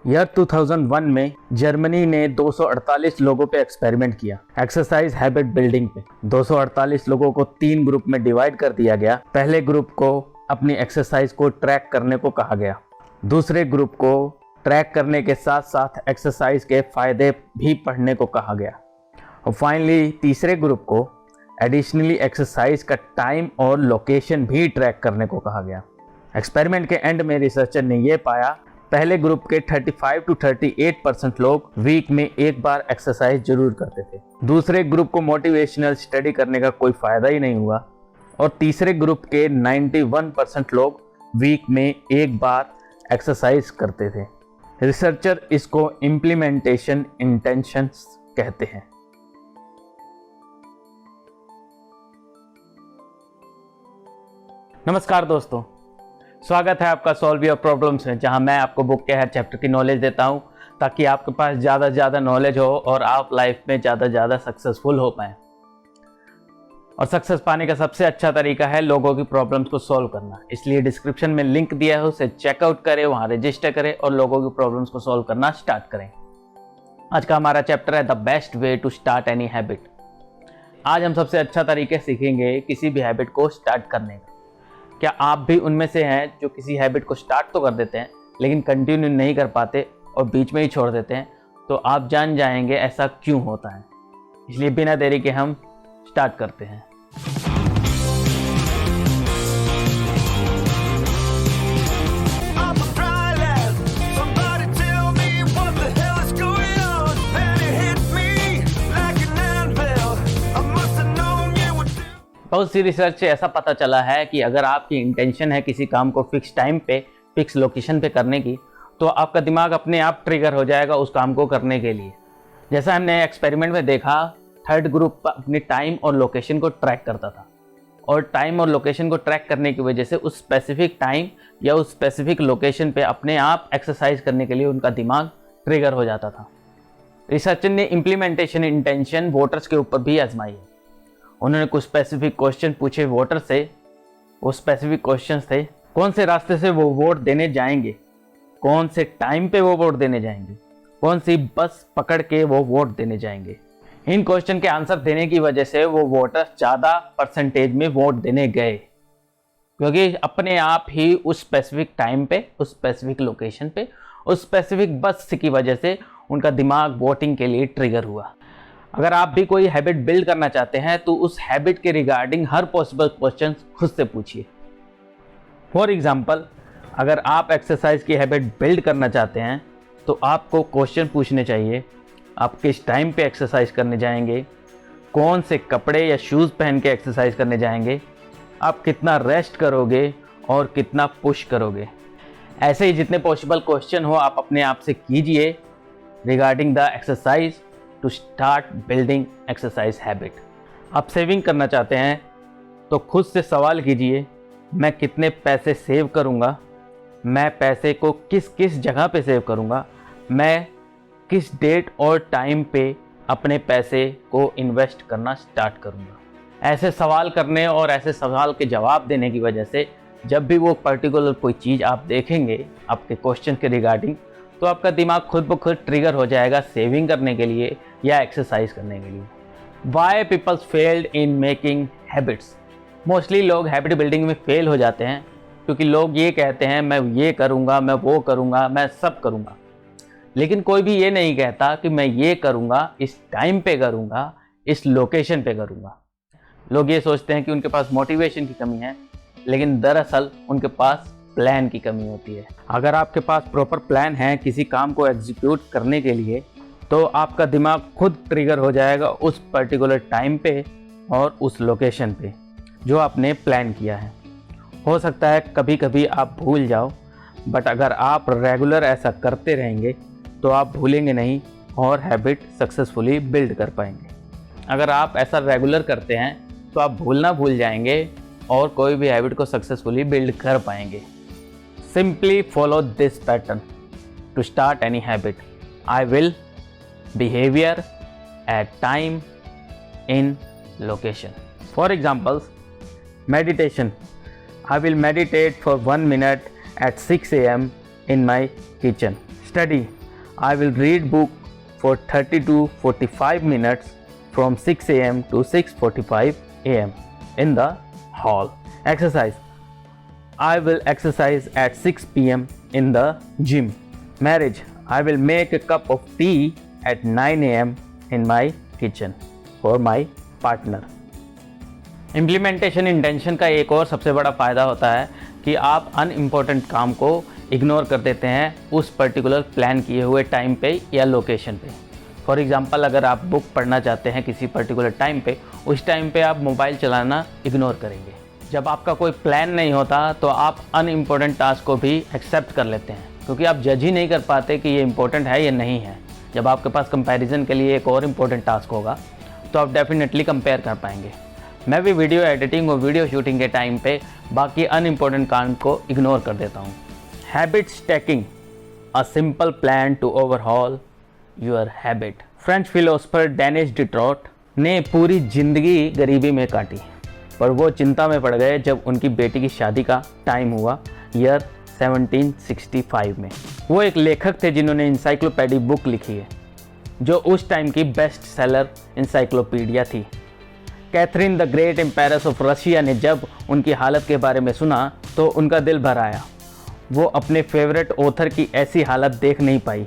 Year 2001 में Germany ने 248 लोगों पे एक्सपेरिमेंट किया एक्सरसाइज हैबिट बिल्डिंग पे। 248 लोगों को 3 ग्रुप में डिवाइड कर दिया गया। पहले ग्रुप को अपनी एक्सरसाइज को ट्रैक करने को कहा गया, दूसरे ग्रुप को ट्रैक करने के साथ साथ एक्सरसाइज के फायदे भी पढ़ने को कहा गया, और फाइनली तीसरे ग्रुप को एडिशनली एक्सरसाइज का टाइम और लोकेशन भी ट्रैक करने को कहा गया। एक्सपेरिमेंट के एंड में रिसर्चर ने यह पाया, पहले ग्रुप के 35 to 38% लोग वीक में एक बार एक्सरसाइज जरूर करते थे, दूसरे ग्रुप को मोटिवेशनल स्टडी करने का कोई फायदा ही नहीं हुआ, और तीसरे ग्रुप के 91% लोग वीक में एक बार एक्सरसाइज करते थे। रिसर्चर इसको इम्प्लीमेंटेशन इंटेंशंस कहते हैं। नमस्कार दोस्तों, स्वागत है आपका सॉल्व योर प्रॉब्लम्स में, जहां मैं आपको बुक के हर चैप्टर की नॉलेज देता हूं ताकि आपके पास ज़्यादा से ज़्यादा नॉलेज हो और आप लाइफ में ज़्यादा से ज़्यादा सक्सेसफुल हो पाएं। और सक्सेस पाने का सबसे अच्छा तरीका है लोगों की प्रॉब्लम्स को सॉल्व करना, इसलिए डिस्क्रिप्शन में लिंक दिया है, उसे चेकआउट करें, वहाँ रजिस्टर करें और लोगों की प्रॉब्लम्स को सॉल्व करना स्टार्ट करें। आज का हमारा चैप्टर है the best way to start any habit. आज हम सबसे अच्छा तरीके सीखेंगे किसी भी हैबिट को स्टार्ट करने का। क्या आप भी उनमें से हैं जो किसी हैबिट को स्टार्ट तो कर देते हैं लेकिन कंटिन्यू नहीं कर पाते और बीच में ही छोड़ देते हैं? तो आप जान जाएंगे ऐसा क्यों होता है। इसलिए बिना देरी के हम स्टार्ट करते हैं। बहुत सी रिसर्च से ऐसा पता चला है कि अगर आपकी इंटेंशन है किसी काम को फिक्स टाइम पे फिक्स लोकेशन पे करने की, तो आपका दिमाग अपने आप ट्रिगर हो जाएगा उस काम को करने के लिए। जैसा हमने एक्सपेरिमेंट में देखा, थर्ड ग्रुप अपने टाइम और लोकेशन को ट्रैक करता था, और टाइम और लोकेशन को ट्रैक करने की वजह से उस स्पेसिफिक टाइम या उस स्पेसिफिक लोकेशन पे अपने आप एक्सरसाइज करने के लिए उनका दिमाग ट्रिगर हो जाता था। रिसर्चर ने इम्प्लीमेंटेशन इंटेंशन वोटर्स के ऊपर भी आजमाई है। उन्होंने कुछ स्पेसिफिक क्वेश्चन पूछे वोटर से। वो स्पेसिफिक क्वेश्चंस थे, कौन से रास्ते से वो वोट देने जाएंगे, कौन से टाइम पे वो वोट देने जाएंगे, कौन सी बस पकड़ के वो वोट देने जाएंगे। इन क्वेश्चन के आंसर देने की वजह से वो वोटर ज़्यादा परसेंटेज में वोट देने गए, क्योंकि अपने आप ही उस स्पेसिफिक टाइम पे, उस स्पेसिफिक लोकेशन पे, उस स्पेसिफिक बस की वजह से उनका दिमाग वोटिंग के लिए ट्रिगर हुआ। अगर आप भी कोई हैबिट बिल्ड करना चाहते हैं तो उस हैबिट के रिगार्डिंग हर पॉसिबल क्वेश्चन खुद से पूछिए। फॉर एग्जांपल, अगर आप एक्सरसाइज की हैबिट बिल्ड करना चाहते हैं तो आपको क्वेश्चन पूछने चाहिए, आप किस टाइम पे एक्सरसाइज करने जाएंगे, कौन से कपड़े या शूज़ पहन के एक्सरसाइज करने जाएंगे, आप कितना रेस्ट करोगे और कितना पुश करोगे। ऐसे ही जितने पॉसिबल क्वेश्चन हो आप अपने आप से कीजिए regarding the exercise to start building exercise habit. आप सेविंग करना चाहते हैं तो खुद से सवाल कीजिए, मैं कितने पैसे सेव करूंगा, मैं पैसे को किस किस जगह पे सेव करूंगा, मैं किस डेट और टाइम पे अपने पैसे को इन्वेस्ट करना स्टार्ट करूंगा। ऐसे सवाल करने और ऐसे सवाल के जवाब देने की वजह से जब भी वो पर्टिकुलर कोई चीज़ आप देखेंगे आपके क्वेश्चन के रिगार्डिंग, तो आपका दिमाग खुद ब खुद ट्रिगर हो जाएगा सेविंग करने के लिए या एक्सरसाइज करने के लिए। Why peoples failed in making habits. Mostly लोग हैबिट बिल्डिंग में फेल हो जाते हैं क्योंकि लोग ये कहते हैं मैं ये करूँगा, मैं वो करूँगा, मैं सब करूँगा, लेकिन कोई भी ये नहीं कहता कि मैं ये करूँगा, इस टाइम पे करूँगा, इस लोकेशन पे करूँगा। लोग ये सोचते हैं कि उनके पास मोटिवेशन की कमी है, लेकिन दरअसल उनके पास प्लान की कमी होती है। अगर आपके पास प्रॉपर प्लान है किसी काम को एग्जीक्यूट करने के लिए, तो आपका दिमाग खुद ट्रिगर हो जाएगा उस पर्टिकुलर टाइम पे और उस लोकेशन पे जो आपने प्लान किया है। हो सकता है कभी कभी आप भूल जाओ, बट अगर आप रेगुलर ऐसा करते रहेंगे तो आप भूलेंगे नहीं और हैबिट सक्सेसफुली बिल्ड कर पाएंगे। अगर आप ऐसा रेगुलर करते हैं तो आप भूलना भूल जाएंगे और कोई भी हैबिट को सक्सेसफुली बिल्ड कर पाएंगे। Simply follow this pattern to start any habit. I will, behavior, at time, in location. For examples, meditation. I will meditate for 1 minute at 6 a.m. in my kitchen. Study. I will read book for 30 to 45 minutes from 6 a.m. to 6:45 a.m. in the hall. Exercise. I will exercise at 6 p.m. in the gym. Marriage. I will make a cup of tea at 9 a.m. in my kitchen for my partner. Implementation intention का एक और सबसे बड़ा फ़ायदा होता है कि आप अनइम्पोर्टेंट काम को इग्नोर कर देते हैं उस पर्टिकुलर प्लान किए हुए टाइम पे या लोकेशन पे। फॉर एग्ज़ाम्पल, अगर आप बुक पढ़ना चाहते हैं किसी पर्टिकुलर टाइम पे, उस टाइम पे आप मोबाइल चलाना इग्नोर करेंगे। जब आपका कोई प्लान नहीं होता तो आप अनइम्पोर्टेंट टास्क को भी एक्सेप्ट कर लेते हैं, क्योंकि आप जज ही नहीं कर पाते कि ये इम्पोर्टेंट है या नहीं है। जब आपके पास कंपैरिजन के लिए एक और इम्पोर्टेंट टास्क होगा तो आप डेफिनेटली कंपेयर कर पाएंगे। मैं भी वीडियो एडिटिंग और वीडियो शूटिंग के टाइम पे बाकी अनइम्पोर्टेंट काम को इग्नोर कर देता हूँ। Habit stacking, a simple plan to overhaul your habit. French philosopher Denis Diderot ने पूरी जिंदगी गरीबी में काटी, पर वो चिंता में पड़ गए जब उनकी बेटी की शादी का टाइम हुआ ईयर 1765 में। वो एक लेखक थे जिन्होंने इंसाइक्लोपीडिया बुक लिखी है, जो उस टाइम की बेस्ट सेलर इंसाइक्लोपीडिया थी। Catherine the Great empress of Russia ने जब उनकी हालत के बारे में सुना तो उनका दिल भर आया। वो अपने फेवरेट ऑथर की ऐसी हालत देख नहीं पाई।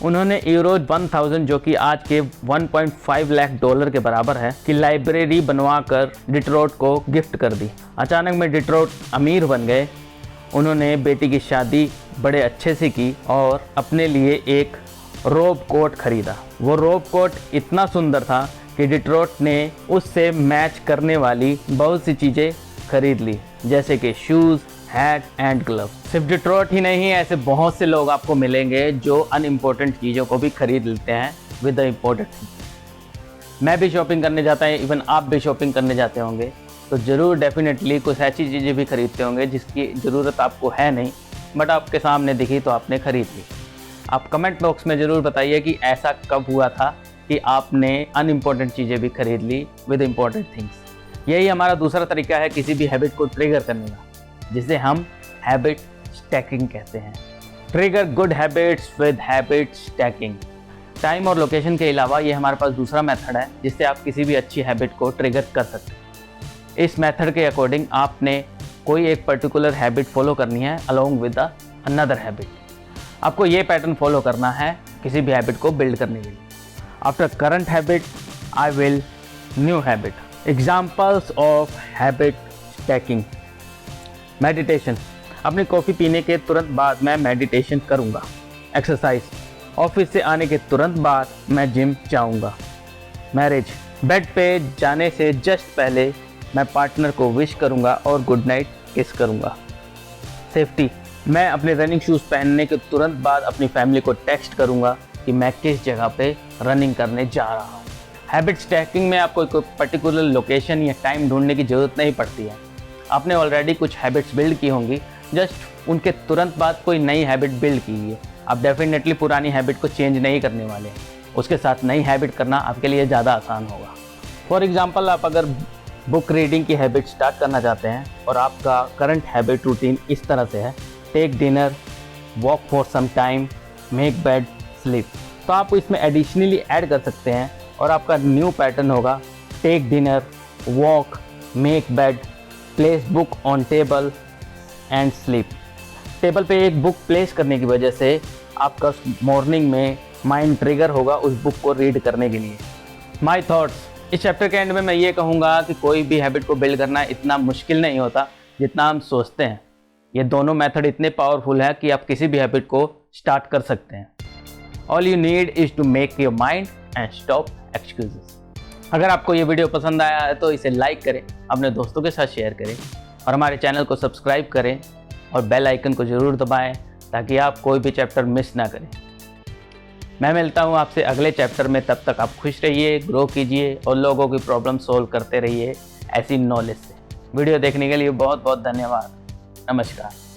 उन्होंने यूरो 1000, जो कि आज के 1.5 लाख डॉलर के बराबर है, की लाइब्रेरी बनवा कर डिट्रॉट को गिफ्ट कर दी। अचानक में डिट्रॉट अमीर बन गए। उन्होंने बेटी की शादी बड़े अच्छे से की और अपने लिए एक रोब कोट खरीदा। वो रोब कोट इतना सुंदर था कि डिट्रॉट ने उससे मैच करने वाली बहुत सी चीज़ें खरीद ली, जैसे कि शूज़, हैट एंड ग्लव। सिर्फ डिट्रॉट ही नहीं, ऐसे बहुत से लोग आपको मिलेंगे जो अनइम्पोर्टेंट चीज़ों को भी खरीद लेते हैं विद द इम्पोर्टेंट। मैं भी शॉपिंग करने जाता है, इवन आप भी शॉपिंग करने जाते होंगे तो ज़रूर डेफिनेटली कुछ ऐसी चीज़ें भी खरीदते होंगे जिसकी ज़रूरत आपको है नहीं, बट आपके सामने दिखी तो आपने खरीद ली। आप कमेंट बॉक्स में ज़रूर बताइए कि ऐसा कब हुआ था कि आपने अनइम्पोर्टेंट चीज़ें भी खरीद ली विद इम्पोर्टेंट थिंग्स। यही हमारा दूसरा तरीका है किसी भी हैबिट को ट्रिगर करने का, जिसे हम हैबिट स्टैकिंग कहते हैं। Trigger good habits with habit stacking. Time और लोकेशन के अलावा ये हमारे पास दूसरा मेथड है जिससे आप किसी भी अच्छी हैबिट को ट्रिगर कर सकते हैं। इस मेथड के अकॉर्डिंग आपने कोई एक पर्टिकुलर हैबिट फॉलो करनी है अलोंग विद अनदर हैबिट। आपको ये पैटर्न फॉलो करना है किसी भी हैबिट को बिल्ड करने के लिए। After current habit I will new habit. Examples of habit stacking. Meditation, अपनी कॉफ़ी पीने के तुरंत बाद मैं मेडिटेशन करूँगा। एक्सरसाइज, ऑफिस से आने के तुरंत बाद मैं जिम जाऊँगा। मैरिज, बेड पे जाने से जस्ट पहले मैं पार्टनर को विश करूँगा और गुड नाइट किस करूँगा। सेफ्टी, मैं अपने रनिंग शूज़ पहनने के तुरंत बाद अपनी फैमिली को टेक्स्ट करूँगा कि मैं किस जगह पे रनिंग करने जा रहा हूँ। हैबिट स्टैकिंग में आपको कोई पर्टिकुलर लोकेशन या टाइम ढूंढने की ज़रूरत नहीं पड़ती है। आपने ऑलरेडी कुछ हैबिट्स बिल्ड की होंगी, जस्ट उनके तुरंत बाद कोई नई हैबिट बिल्ड कीजिए। आप डेफिनेटली पुरानी हैबिट को चेंज नहीं करने वाले, उसके साथ नई हैबिट करना आपके लिए ज़्यादा आसान होगा। फॉर एग्ज़ाम्पल, आप अगर बुक रीडिंग की हैबिट स्टार्ट करना चाहते हैं और आपका करंट हैबिट रूटीन इस तरह से है: take dinner, walk for some time, make bed, sleep, तो आप इसमें एडिशनली ऐड कर सकते हैं और आपका न्यू पैटर्न होगा: take dinner, walk, make bed, place book on table and sleep. Table पे एक बुक प्लेस करने की वजह से आपका मॉर्निंग में माइंड ट्रिगर होगा उस बुक को रीड करने के लिए। माई थॉट्स, इस चैप्टर के एंड में मैं ये कहूँगा कि कोई भी हैबिट को बिल्ड करना इतना मुश्किल नहीं होता जितना हम सोचते हैं। ये दोनों मेथड इतने पावरफुल है कि आप किसी भी हैबिट को स्टार्ट कर सकते हैं। All you need is to make your mind and stop excuses. अगर आपको ये वीडियो पसंद आया है तो इसे लाइक करें, अपने दोस्तों के साथ शेयर करें और हमारे चैनल को सब्सक्राइब करें और बेल आइकन को ज़रूर दबाएं ताकि आप कोई भी चैप्टर मिस ना करें। मैं मिलता हूँ आपसे अगले चैप्टर में, तब तक आप खुश रहिए, ग्रो कीजिए और लोगों की प्रॉब्लम सॉल्व करते रहिए ऐसी नॉलेज से। वीडियो देखने के लिए बहुत बहुत धन्यवाद। नमस्कार।